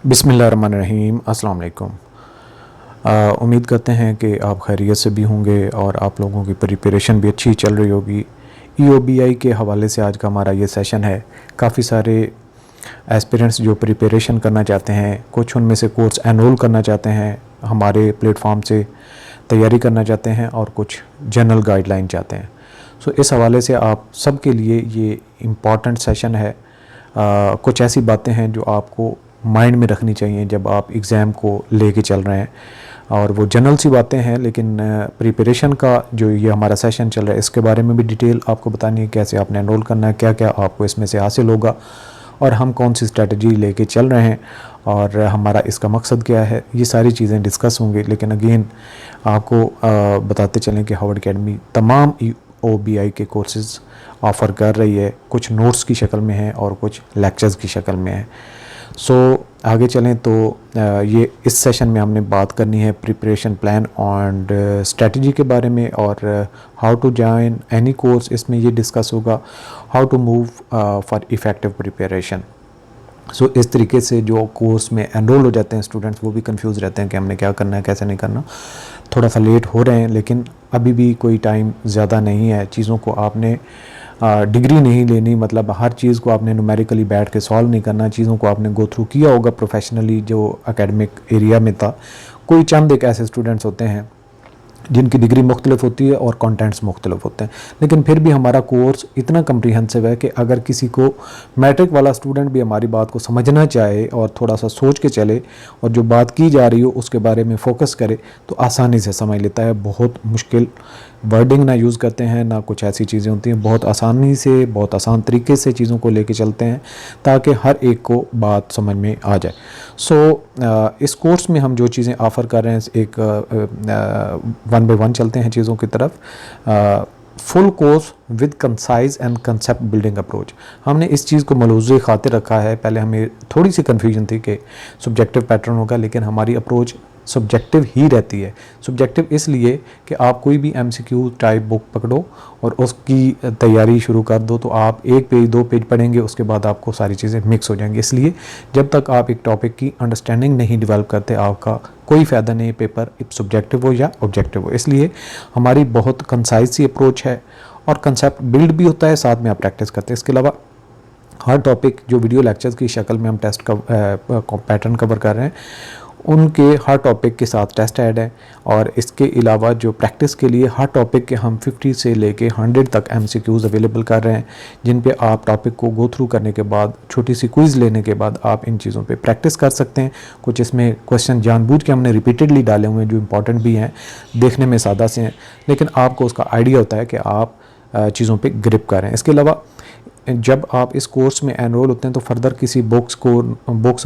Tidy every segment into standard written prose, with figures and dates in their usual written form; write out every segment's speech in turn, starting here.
बिस्मिल्लाहिर्रहमानिर्रहीम अस्सलाम वालेकुम। उम्मीद करते हैं कि आप खैरियत से भी होंगे और आप लोगों की प्रिपरेशन भी अच्छी चल रही होगी। EOBI के हवाले से आज का हमारा ये सेशन है। काफ़ी सारे एस्पिरेंट्स जो प्रिपरेशन करना चाहते हैं, कुछ उनमें से कोर्स एनरोल करना चाहते हैं, हमारे प्लेटफॉर्म से तैयारी करना चाहते हैं और कुछ जनरल गाइडलाइन चाहते हैं। सो इस हवाले से आप सब के लिए ये इम्पॉर्टेंट सेशन है। कुछ ऐसी बातें हैं जो आपको माइंड में रखनी चाहिए जब आप एग्ज़ाम को लेके चल रहे हैं, और वो जनरल सी बातें हैं, लेकिन प्रिपरेशन का जो ये हमारा सेशन चल रहा है इसके बारे में भी डिटेल आपको बतानी है, कैसे आपने एनरोल करना है, क्या क्या आपको इसमें से हासिल होगा और हम कौन सी स्ट्रेटजी लेके चल रहे हैं और हमारा इसका मकसद क्या है। ये सारी चीज़ें डिस्कस होंगी। लेकिन अगेन आपको बताते चलें कि हार्वर्ड एकेडमी तमाम EOBI के कोर्सेज़ ऑफ़र कर रही है। कुछ नोट्स की शक्ल में है और कुछ लेक्चर्स की शक्ल में है। सो आगे चलें तो ये इस सेशन में हमने बात करनी है प्रिपरेशन प्लान एंड स्ट्रेटजी के बारे में, और how to join any course इसमें ये डिस्कस होगा, how to move for effective preparation. So इस तरीके से जो कोर्स में एनरोल हो जाते हैं स्टूडेंट्स, वो भी कंफ्यूज रहते हैं कि हमने क्या करना है, कैसे नहीं करना। थोड़ा सा लेट हो रहे हैं, लेकिन अभी भी कोई टाइम ज़्यादा नहीं है। चीज़ों को आपने डिग्री नहीं लेनी, मतलब हर चीज़ को आपने न्यूमेरिकली बैठ के सॉल्व नहीं करना। चीज़ों को आपने गो थ्रू किया होगा प्रोफेशनली जो एकेडमिक एरिया में था। कोई चंद एक ऐसे स्टूडेंट्स होते हैं जिनकी डिग्री मुख्तलिफ होती है और कंटेंट्स मुख्तलिफ होते हैं, लेकिन फिर भी हमारा कोर्स इतना कम्प्रीहेंसिव है कि अगर किसी को मैट्रिक वाला स्टूडेंट भी हमारी बात को समझना चाहे और थोड़ा सा सोच के चले और जो बात की जा रही हो उसके बारे में फ़ोकस करे तो आसानी से समझ लेता है। बहुत मुश्किल वर्डिंग ना यूज़ करते हैं, ना कुछ ऐसी चीज़ें होती हैं। बहुत आसानी से, बहुत आसान तरीके से चीज़ों को लेके चलते हैं ताकि हर एक को बात समझ में आ जाए। सो इस कोर्स में हम जो चीज़ें ऑफ़र कर रहे हैं, एक वन बाय वन चलते हैं चीज़ों की तरफ। Full course with concise and concept building approach. हमने इस चीज़ को मलूज़े खातिर रखा है। पहले हमें थोड़ी सी कन्फ्यूजन थी कि सब्जेक्टिव पैटर्न होगा, लेकिन हमारी अप्रोच सब्जेक्टिव ही रहती है। सब्जेक्टिव इसलिए कि आप कोई भी MCQ टाइप बुक पकड़ो और उसकी तैयारी शुरू कर दो तो आप एक पेज, दो पेज पढ़ेंगे, उसके बाद आपको सारी चीज़ें मिक्स हो जाएंगी। इसलिए जब तक आप एक टॉपिक की अंडरस्टैंडिंग नहीं डेवलप करते, आपका कोई फ़ायदा नहीं, पेपर सब्जेक्टिव हो या ऑब्जेक्टिव हो। इसलिए हमारी बहुत कंसाइज सी अप्रोच है और कंसेप्ट बिल्ड भी होता है, साथ में आप प्रैक्टिस करते हैं। इसके अलावा हर टॉपिक जो वीडियो लेक्चर्स की शक्ल में हम टेस्ट का पैटर्न कवर कर रहे हैं, उनके हर टॉपिक के साथ टेस्ट ऐड है। और इसके अलावा जो प्रैक्टिस के लिए हर टॉपिक के हम 50 से लेके 100 तक MCQs अवेलेबल कर रहे हैं, जिन पे आप टॉपिक को गो थ्रू करने के बाद, छोटी सी क्विज़ लेने के बाद आप इन चीज़ों पे प्रैक्टिस कर सकते हैं। कुछ इसमें क्वेश्चन जानबूझ के हमने रिपीटेडली डाले हुए हैं जो इंपॉर्टेंट भी हैं, देखने में सादा से हैं, लेकिन आपको उसका आइडिया होता है कि आप चीज़ों पे ग्रिप कर रहे हैं। इसके अलावा जब आप इस कोर्स में एनरोल होते हैं तो फर्दर किसी बुक्स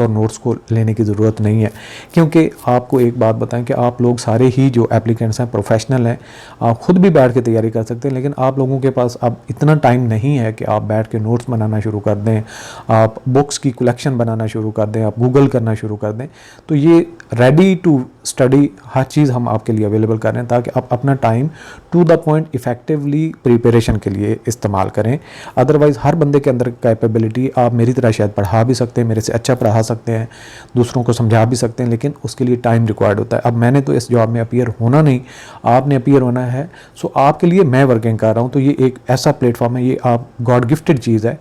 और नोट्स को लेने की ज़रूरत नहीं है, क्योंकि आपको एक बात बताएं कि आप लोग सारे ही जो एप्लीकेंट्स हैं प्रोफेशनल हैं। आप ख़ुद भी बैठ के तैयारी कर सकते हैं, लेकिन आप लोगों के पास अब इतना टाइम नहीं है कि आप बैठ के नोट्स बनाना शुरू कर दें, आप बुक्स की कलेक्शन बनाना शुरू कर दें, आप गूगल करना शुरू कर दें। तो ये रेडी टू स्टडी हर चीज़ हम आपके लिए अवेलेबल कर रहे हैं ताकि आप अपना time to the point effectively preparation के लिए इस्तेमाल करें। अदरवाइज़ हर बंदे के अंदर कैपेबिलिटी, आप मेरी तरह शायद पढ़ा भी सकते हैं, मेरे से अच्छा पढ़ा सकते हैं, दूसरों को समझा भी सकते हैं, लेकिन उसके लिए टाइम रिक्वायर्ड होता है। अब मैंने तो इस जॉब में अपीयर होना नहीं, आपने अपीयर होना है। सो आपके लिए मैं वर्किंग कर रहा हूँ। तो ये एक ऐसा प्लेटफॉर्म है, ये आप गॉड गिफ्टेड चीज़ है।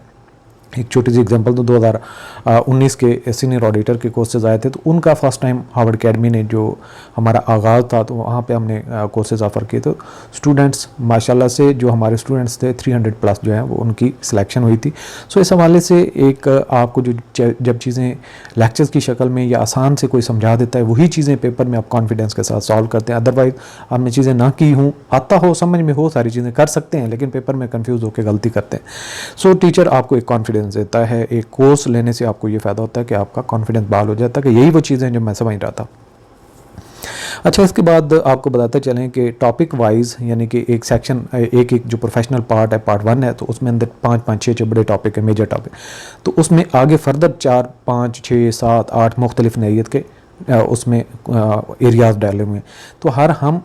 एक छोटी सी एग्जांपल तो 2019 के सीनियर ऑडिटर के कोर्सेज आए थे, तो उनका फर्स्ट टाइम हार्वर्ड एकेडमी ने जो हमारा आगाज़ था, तो वहाँ पे हमने कोर्सेज ऑफ़र किए। तो स्टूडेंट्स माशाल्लाह से जो हमारे स्टूडेंट्स थे 300 प्लस जो हैं वो उनकी सिलेक्शन हुई थी। सो इस हवाले से एक आपको जो जब चीज़ें लेक्चर्स की शक्ल में या आसान से कोई समझा देता है, वही चीज़ें पेपर में आप कॉन्फिडेंस के साथ सॉल्व करते हैं। अदरवाइज़ आपने चीज़ें ना की हूँ, आता हो, समझ में हो, सारी चीज़ें कर सकते हैं, लेकिन पेपर में कन्फ्यूज़ होकर गलती करते हैं। सो टीचर आपको एक कॉन्फिडेंस देता है। एक कोर्स लेने से आपको ये फ़ायदा होता है कि आपका कॉन्फिडेंस बहाल हो जाता है कि यही वो चीज़ें जो मैं समझ रहा था। अच्छा, इसके बाद आपको बताते चलें कि टॉपिक वाइज, यानी कि एक सेक्शन, एक जो प्रोफेशनल पार्ट है, पार्ट 1 है, तो उसमें अंदर 5-5, 6 बड़े टॉपिक है, मेजर टॉपिक। तो उसमें आगे फर्दर 4, 5, 6, 7, 8 मुख्तलिफ नौइयत के उसमें एरियाज़ डाले हुए हैं। तो हम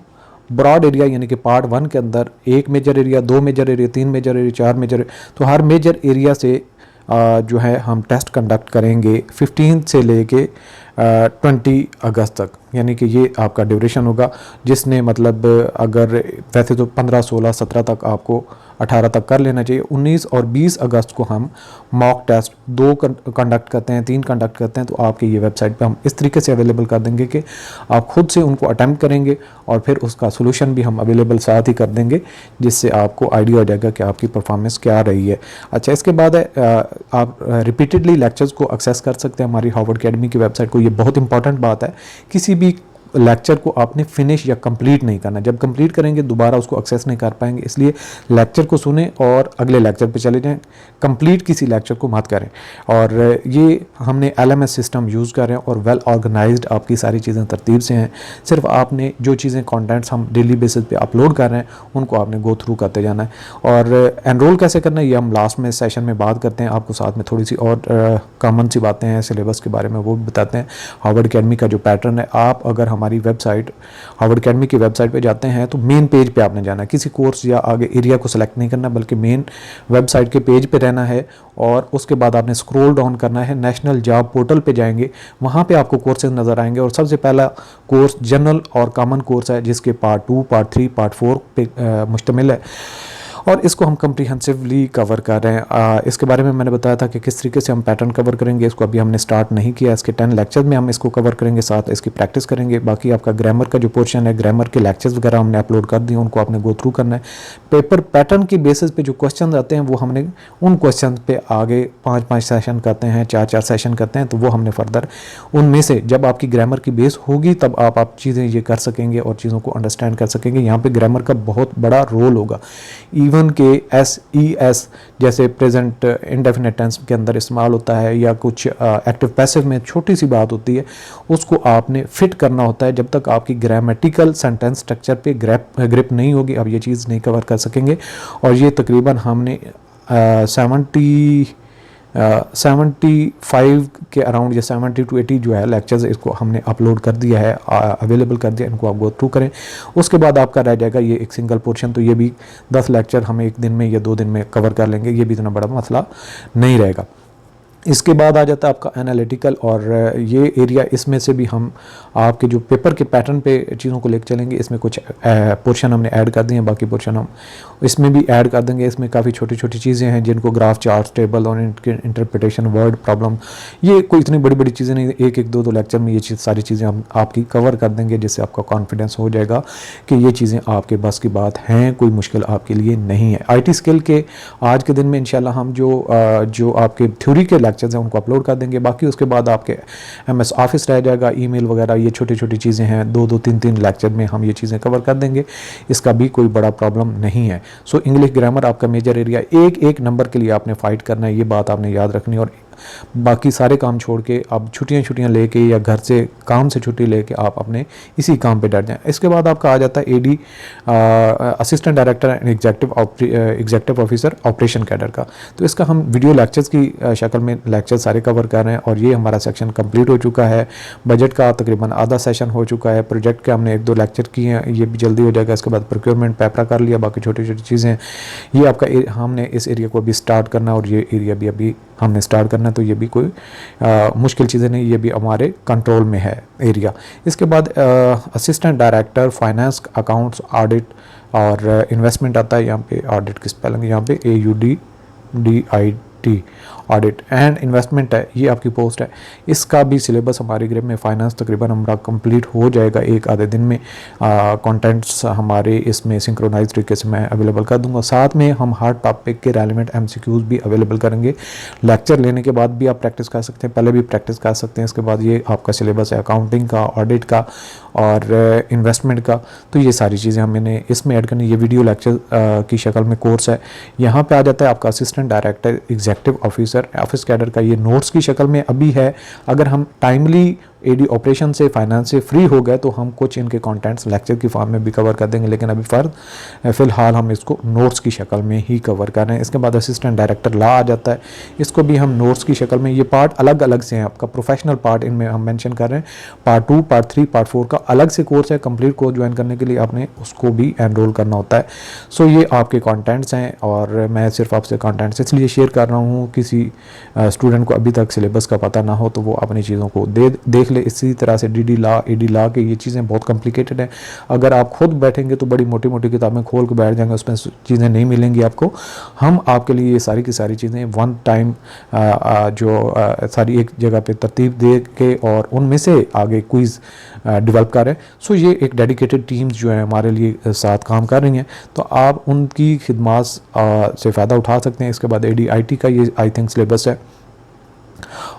ब्रॉड एरिया, यानी कि पार्ट 1 के अंदर 1 major area, 2 major area, 3 major area, 4 major, तो हर मेजर एरिया से जो है हम टेस्ट कंडक्ट करेंगे 15 से लेके 20 अगस्त तक, यानी कि ये आपका ड्यूरेशन होगा, जिसने मतलब अगर वैसे तो 15, 16, 17 तक आपको 18 तक कर लेना चाहिए। 19 और 20 अगस्त को हम मॉक टेस्ट 2 कंडक्ट करते हैं, 3 कंडक्ट करते हैं, तो आपके ये वेबसाइट पे हम इस तरीके से अवेलेबल कर देंगे कि आप खुद से उनको अटैम्प्ट करेंगे और फिर उसका सोल्यूशन भी हम अवेलेबल साथ ही कर देंगे, जिससे आपको आइडिया हो जाएगा कि आपकी परफॉर्मेंस क्या रही है। अच्छा, इसके बाद आप रिपीटेडली लेक्चर्स को एक्सेस कर सकते हैं हमारी हार्वर्ड अकेडमी की वेबसाइट को। ये बहुत इंपॉर्टेंट बात है, किसी भी लेक्चर को आपने फिनिश या कंप्लीट नहीं करना। जब कंप्लीट करेंगे दोबारा उसको एक्सेस नहीं कर पाएंगे, इसलिए लेक्चर को सुने और अगले लेक्चर पे चले जाएं, कंप्लीट किसी लेक्चर को मत करें। और ये हमने LMS सिस्टम यूज़ कर रहे हैं और वेल ऑर्गेनाइज्ड आपकी सारी चीज़ें तरतीब से हैं। सिर्फ आपने जो चीज़ें कंटेंट्स हम डेली बेसिस पे अपलोड कर रहे हैं उनको आपने गो थ्रू करते जाना है। और एनरोल कैसे करना है ये हम लास्ट में सेशन में बात करते हैं, आपको साथ में थोड़ी सी और कॉमन सी बातें हैं सिलेबस के बारे में वो भी बताते हैं। हार्वर्ड अकेडमी का जो पैटर्न है, आप अगर हमारी वेबसाइट हार्वर्ड अकेडमी की वेबसाइट पे जाते हैं तो मेन पेज पे आपने जाना है, किसी कोर्स या आगे एरिया को सेलेक्ट नहीं करना, बल्कि मेन वेबसाइट के पेज पे रहना है। और उसके बाद आपने स्क्रॉल डाउन करना है, नेशनल जॉब पोर्टल पे जाएंगे, वहाँ पे आपको कोर्सेज नज़र आएंगे। और सबसे पहला कोर्स जनरल और कॉमन कोर्स है, जिसके पार्ट 2, पार्ट 3, पार्ट 4 पे मुश्तमिल है और इसको हम कम्प्रीहेंसिवली कवर कर रहे हैं। इसके बारे में मैंने बताया था कि किस तरीके से हम पैटर्न कवर करेंगे, इसको अभी हमने स्टार्ट नहीं किया। इसके 10 लेक्चर में हम इसको कवर करेंगे, साथ इसकी प्रैक्टिस करेंगे। बाकी आपका ग्रामर का जो पोर्शन है, ग्रामर के लेक्चर्स वगैरह हमने अपलोड कर दिए, उनको आपने गो थ्रू करना है। पेपर पैटर्न की बेसिस पे जो क्वेश्चन आते हैं वो हमने उन क्वेश्चन पे आगे 5-5 सेशन करते हैं, 4-4 सेशन करते हैं, तो वो हमने फर्दर उनमें से जब आपकी ग्रामर की बेस होगी तब आप चीज़ें ये कर सकेंगे और चीज़ों को अंडरस्टैंड कर सकेंगे। यहाँ पे ग्रामर का बहुत बड़ा रोल होगा। इवन के SES जैसे प्रेजेंट इंडेफिनिट टेंस के अंदर इस्तेमाल होता है, या कुछ एक्टिव पैसिव में छोटी सी बात होती है, उसको आपने फिट करना होता है। जब तक आपकी ग्रामेटिकल सेंटेंस स्ट्रक्चर पे ग्रिप नहीं होगी, आप ये चीज़ नहीं कवर कर सकेंगे। और ये तकरीबन हमने 75 के अराउंड या 70 to 80 जो है लेक्चर्स, इसको हमने अपलोड कर दिया है, अवेलेबल कर दिया, इनको आप गो थ्रू करें। उसके बाद आपका रह जाएगा ये एक सिंगल पोर्शन, तो ये भी 10 लेक्चर हम एक दिन में या 2 दिन में कवर कर लेंगे, ये भी इतना बड़ा मसला नहीं रहेगा। इसके बाद आ जाता है आपका एनालिटिकल, और ये एरिया, इसमें से भी हम आपके जो पेपर के पैटर्न पे चीज़ों को लेकर चलेंगे। इसमें कुछ पोर्शन हमने ऐड कर दिए हैं, बाकी पोर्शन हम इसमें भी ऐड कर देंगे। इसमें काफ़ी छोटी छोटी चीज़ें हैं जिनको ग्राफ, चार्ट, टेबल और इनके इंटरप्रिटेशन, वर्ड प्रॉब्लम, ये कोई इतनी बड़ी बड़ी चीज़ें नहीं, एक एक दो लेक्चर में ये सारी चीज़ें हम आपकी कवर कर देंगे, जिससे आपका कॉन्फिडेंस हो जाएगा कि ये चीज़ें आपके बस की बात हैं, कोई मुश्किल आपके लिए नहीं है। IT स्किल के आज के दिन में इंशाल्लाह हम जो आपके थ्योरी के लेक्चर्स हैं उनको अपलोड कर देंगे। बाकी उसके बाद आपके MS ऑफिस रह जाएगा, ईमेल वगैरह, ये छोटी छोटी चीज़ें हैं, 2-2, 3-3 लेक्चर में हम ये चीज़ें कवर कर देंगे, इसका भी कोई बड़ा प्रॉब्लम नहीं है। सो इंग्लिश ग्रामर आपका मेजर एरिया, एक नंबर के लिए आपने फाइट करना है, ये बात आपने याद रखनी है। और बाकी सारे काम छोड़ के आप छुट्टियां लेके या घर से काम से छुट्टी लेके आप अपने इसी काम पे डट जाएं। इसके बाद आपका आ जाता है AD, assistant director and executive officer operation cadre का। तो इसका हम वीडियो लेक्चर्स की शक्ल में लेक्चर सारे कवर कर रहे हैं, और ये हमारा सेक्शन कंप्लीट हो चुका है। बजट का तकरीबन आधा सेशन हो चुका है, प्रोजेक्ट के हमने 1-2 लेक्चर किए हैं, ये भी जल्दी हो जाएगा। इसके बाद प्रोक्योरमेंट पेपरा कर लिया, बाकी छोटी छोटी चीज़ें, ये आपका हमने इस एरिया को अभी स्टार्ट करना, और ये एरिया भी अभी हमने स्टार्ट करना, तो ये भी कोई मुश्किल चीज़ें नहीं, ये भी हमारे कंट्रोल में है एरिया। इसके बाद assistant director finance, accounts, audit और इन्वेस्टमेंट आता है। यहाँ पे ऑडिट की स्पेलिंग यहाँ पे AUDDIT, ऑडिट एंड इन्वेस्टमेंट है, ये आपकी पोस्ट है। इसका भी सिलेबस हमारे ग्रुप में फाइनेंस तकरीबन हमारा कंप्लीट हो जाएगा एक आधे दिन में। कंटेंट्स हमारे इसमें सिंक्रोनाइज तरीके से मैं अवेलेबल कर दूंगा। साथ में हम हर टॉपिक के रेलिवेंट MCQs भी अवेलेबल करेंगे। लेक्चर लेने के बाद भी आप प्रैक्टिस कर सकते हैं, पहले भी प्रैक्टिस कर सकते हैं। इसके बाद ये आपका सिलेबस है अकाउंटिंग का, ऑडिट का और इन्वेस्टमेंट का, तो ये सारी चीज़ें हमने इसमें ऐड करनी। ये वीडियो लेक्चर की शक्ल में कोर्स है। यहाँ पे आ जाता है आपका assistant director executive officer office cadre का, ये नोट्स की शक्ल में अभी है। अगर हम टाइमली एडी ऑपरेशन से, फाइनेंस से फ्री हो गए तो हम कुछ इनके कंटेंट्स लेक्चर की फॉर्म में भी कवर कर देंगे, लेकिन अभी फ़िलहाल हम इसको नोट्स की शक्ल में ही कवर कर रहे हैं। इसके बाद असिस्टेंट डायरेक्टर लॉ आ जाता है, इसको भी हम नोट्स की शक्ल में, ये पार्ट अलग अलग से हैं, आपका प्रोफेशनल पार्ट इनमें हम मेंशन कर रहे हैं। पार्ट 2, पार्ट 3, पार्ट 4 का अलग से कोर्स है। कंप्लीट कोर्स ज्वाइन करने के लिए आपने उसको भी एनरोल करना होता है। सो ये आपके कंटेंट्स हैं और मैं सिर्फ आपसे कंटेंट्स इसलिए शेयर कर रहा हूँ, किसी स्टूडेंट को अभी तक सिलेबस का पता ना हो तो वो अपनी चीज़ों को देख ले। इसी तरह से डी लॉ, एडी लॉ के ये चीज़ें बहुत कॉम्प्लिकेटेड हैं। अगर आप खुद बैठेंगे तो बड़ी मोटी मोटी किताबें खोल के बैठ जाएंगे, उसमें चीज़ें नहीं मिलेंगी आपको। हम आपके लिए ये सारी की सारी चीज़ें वन टाइम सारी एक जगह पे तरतीब दे के और उनमें से आगे क्विज़ डेवलप कर रहे हैं। सो ये एक डेडिकेटेड टीम्स जो है हमारे लिए साथ काम कर रही हैं, तो आप उनकी खिदमात से फ़ायदा उठा सकते हैं। इसके बाद ADIT का ये आई थिंक सिलेबस है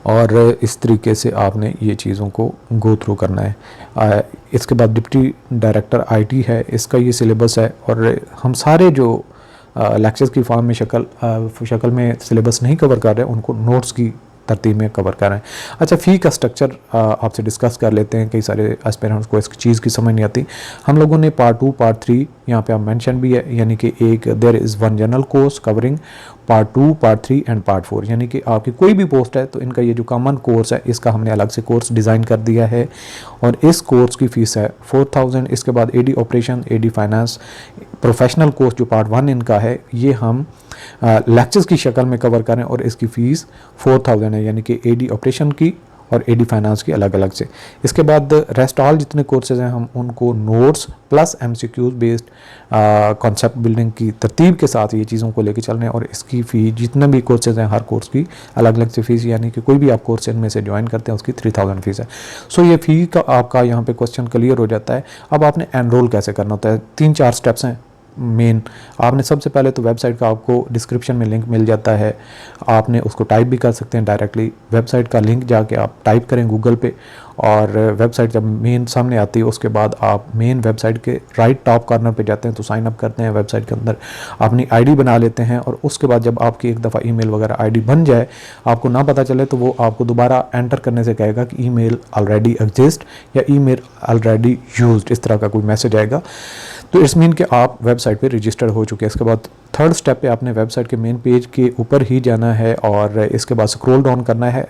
और इस तरीके से आपने ये चीज़ों को गो थ्रू करना है। इसके बाद डिप्टी डायरेक्टर IT है, इसका ये सिलेबस है और हम सारे जो लेक्चर्स की फॉर्म में शक्ल में सिलेबस नहीं कवर कर रहे हैं, उनको नोट्स की तरतीब में कवर कर रहे हैं। अच्छा, फ़ी का स्ट्रक्चर आपसे डिस्कस कर लेते हैं। कई सारे एस्पिरेंट्स को इस चीज़ की समझ नहीं आती। हम लोगों ने पार्ट 2, पार्ट 3 यहाँ पे आप मेंशन भी है, यानी कि एक there is one general course covering part 2, part 3 and part 4, यानी कि आपकी कोई भी पोस्ट है तो इनका ये जो कॉमन कोर्स है इसका हमने अलग से कोर्स डिज़ाइन कर दिया है और इस कोर्स की फ़ीस है 4000। इसके बाद AD operation, AD finance professional course जो पार्ट 1 इनका है, ये हम लेक्चर्स की शक्ल में कवर करें और इसकी फ़ीस 4000 है, यानी कि AD ऑपरेशन की और AD फाइनेंस की अलग अलग से। इसके बाद रेस्ट ऑल जितने कोर्सेज हैं हम उनको notes plus MCQs based concept building की तरतीब के साथ ये चीज़ों को लेके चल रहे हैं और इसकी फ़ी जितने भी कोर्सेज हैं हर कोर्स की अलग अलग से फ़ीस, यानी कि कोई भी आप कोर्स इनमें से ज्वाइन करते हैं उसकी 3000 फ़ीस है। सो ये फ़ी का आपका यहाँ पे क्वेश्चन क्लियर हो जाता है। अब आपने एनरोल कैसे करना होता है, 3-4 स्टेप्स हैं मेन। आपने सबसे पहले तो वेबसाइट का आपको डिस्क्रिप्शन में लिंक मिल जाता है, आपने उसको टाइप भी कर सकते हैं डायरेक्टली। वेबसाइट का लिंक जाके आप टाइप करें गूगल पे और वेबसाइट जब मेन सामने आती है उसके बाद आप मेन वेबसाइट के राइट टॉप कॉर्नर पे जाते हैं तो साइन अप करते हैं, वेबसाइट के अंदर अपनी आईडी बना लेते हैं और उसके बाद जब आपकी एक दफ़ा ईमेल वगैरह आईडी बन जाए, आपको ना पता चले तो वो आपको दोबारा एंटर करने से कहेगा कि ईमेल ऑलरेडी एग्जिस्ट या ईमेल ऑलरेडी यूज्ड, इस तरह का कोई मैसेज आएगा। तो इट्स मीन कि आप वेबसाइट पे रजिस्टर्ड हो चुके हैं। इसके बाद थर्ड स्टेप पे आपने वेबसाइट के मेन पेज के ऊपर ही जाना है और इसके बाद स्क्रॉल डाउन करना है।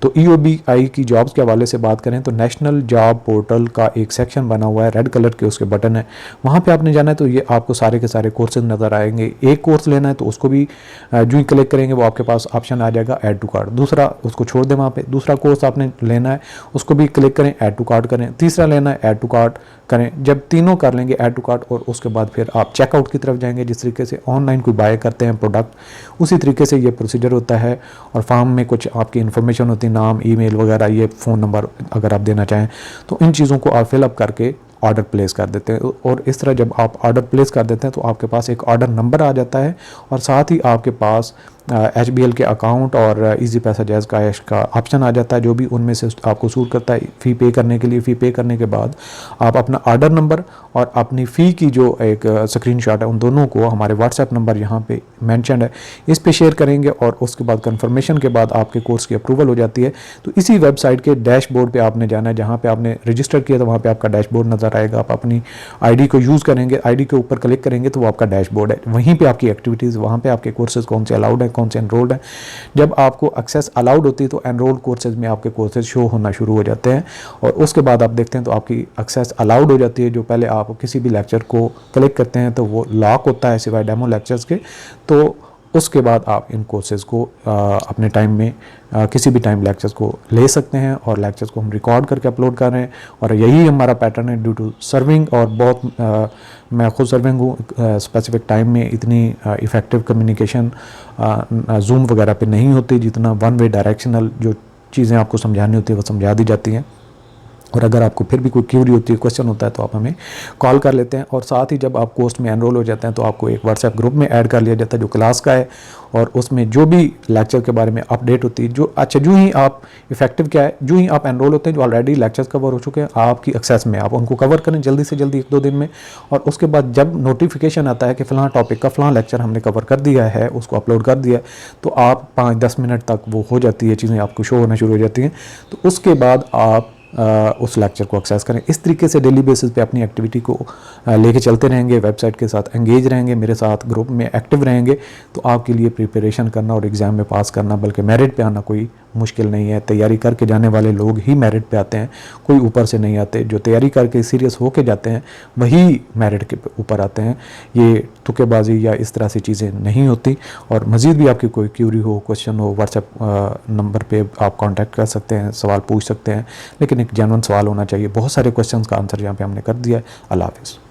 तो EOBI की जॉब्स के हवाले से बात करें तो नेशनल जॉब पोर्टल का एक सेक्शन बना हुआ है, रेड कलर के उसके बटन है, वहाँ पे आपने जाना है तो ये आपको सारे के सारे कोर्सेज नज़र आएंगे। एक कोर्स लेना है तो उसको भी जो ही क्लिक करेंगे वो आपके पास ऑप्शन आ जाएगा ऐड टू कार्ट, दूसरा उसको छोड़ दें वहाँ पे, दूसरा कोर्स आपने लेना है उसको भी क्लिक करें ऐड टू कार्ट करें, तीसरा लेना है ऐड टू कार्ट करें। जब तीनों कर लेंगे ऐड टू कार्ट और उसके बाद फिर आप चेकआउट की तरफ जाएंगे। जिस तरीके से ऑनलाइन कोई बाय करते हैं प्रोडक्ट उसी तरीके से ये प्रोसीजर होता है और फॉर्म में कुछ आपकी इन्फॉर्मेशन होती है, नाम, ईमेल वगैरह, ये फ़ोन नंबर अगर आप देना चाहें तो इन चीज़ों को आप फिलअप करके ऑर्डर प्लेस कर देते हैं और इस तरह जब आप ऑर्डर प्लेस कर देते हैं तो आपके पास एक ऑर्डर नंबर आ जाता है और साथ ही आपके पास HBL के अकाउंट और इजी पैसा जैज़ कैश का ऑप्शन आ जाता है, जो भी उनमें से आपको सूट करता है। फ़ी पे करने के लिए, फ़ी पे करने के बाद आप अपना ऑर्डर नंबर और अपनी फ़ी की जो एक स्क्रीनशॉट है उन दोनों को हमारे व्हाट्सएप नंबर यहाँ पे मेंशन है इस पे शेयर करेंगे और उसके बाद कंफर्मेशन के बाद आपके कोर्स की अप्रूवल हो जाती है। तो इसी वेबसाइट के डैशबोर्ड पे आपने जाना है, जहाँ पे आपने रजिस्टर किया था वहाँ पे आपका डैशबोर्ड नज़र आएगा। आप अपनी आईडी को यूज़ करेंगे, आईडी के ऊपर क्लिक करेंगे तो वो आपका डैशबोर्ड है, वहीं पर आपकी एक्टिविटीज़, वहाँ पर आपके कोर्सेज कौन से अलाउड है, कौन से एनरोल्ड है। जब आपको एक्सेस अलाउड होती है तो एनरोल्ड कोर्सेज में आपके कोर्सेज शो होना शुरू हो जाते हैं और उसके बाद आप देखते हैं तो आपकी एक्सेस अलाउड हो जाती है। जो पहले आप किसी भी लेक्चर को क्लिक करते हैं तो वो लॉक होता है सिवाय डेमो लेक्चर्स के, तो उसके बाद आप इन कोर्सेज को अपने टाइम में किसी भी टाइम लेक्चर्स को ले सकते हैं और लेक्चर्स को हम रिकॉर्ड करके अपलोड कर रहे हैं और यही हमारा पैटर्न है ड्यू टू सर्विंग। और बहुत मैं खुद सर्विंग हूँ, स्पेसिफिक टाइम में इतनी इफ़ेक्टिव कम्युनिकेशन जूम वगैरह पे नहीं होती जितना वन वे डायरेक्शनल जो चीज़ें आपको समझानी होती है वो समझा दी जाती हैं। और अगर आपको फिर भी कोई क्यूरी होती है, क्वेश्चन होता है तो आप हमें कॉल कर लेते हैं। और साथ ही जब आप कोर्स में एनरोल हो जाते हैं तो आपको एक व्हाट्सएप ग्रुप में ऐड कर लिया जाता है जो क्लास का है और उसमें जो भी लेक्चर के बारे में अपडेट होती है, जो ही आप इफेक्टिव क्या है, जो ही आप एनरोल होते हैं जो ऑलरेडी लेक्चर्स कवर हो चुके हैं आपकी एक्सेस में, आप उनको कवर करें जल्दी से जल्दी 1-2 दिन में। और उसके बाद जब नोटिफिकेशन आता है कि फ़लाँ टॉपिक का फ़लाँ लेक्चर हमने कवर कर दिया है, उसको अपलोड कर दिया, तो आप 5-10 मिनट तक वो हो जाती है चीज़ें, आपको शो होना शुरू हो जाती हैं। तो उसके बाद आप उस लेक्चर को एक्सेस करें। इस तरीके से डेली बेसिस पे अपनी एक्टिविटी को लेके चलते रहेंगे, वेबसाइट के साथ एंगेज रहेंगे, मेरे साथ ग्रुप में एक्टिव रहेंगे, तो आपके लिए प्रिपरेशन करना और एग्ज़ाम में पास करना, बल्कि मेरिट पे आना कोई मुश्किल नहीं है। तैयारी करके जाने वाले लोग ही मेरिट पे आते हैं, कोई ऊपर से नहीं आते। जो तैयारी करके सीरियस होके जाते हैं वही मेरिट के ऊपर आते हैं। ये तुक्केबाजी या इस तरह से चीज़ें नहीं होती। और मज़ीद भी आपकी कोई क्यूरी हो, क्वेश्चन हो, व्हाट्सएप नंबर पे आप कांटेक्ट कर सकते हैं, सवाल पूछ सकते हैं, लेकिन एक जेन्युइन सवाल होना चाहिए। बहुत सारे क्वेश्चंस का आंसर यहाँ पे हमने कर दिया है। अल्लाह हाफ़िज़।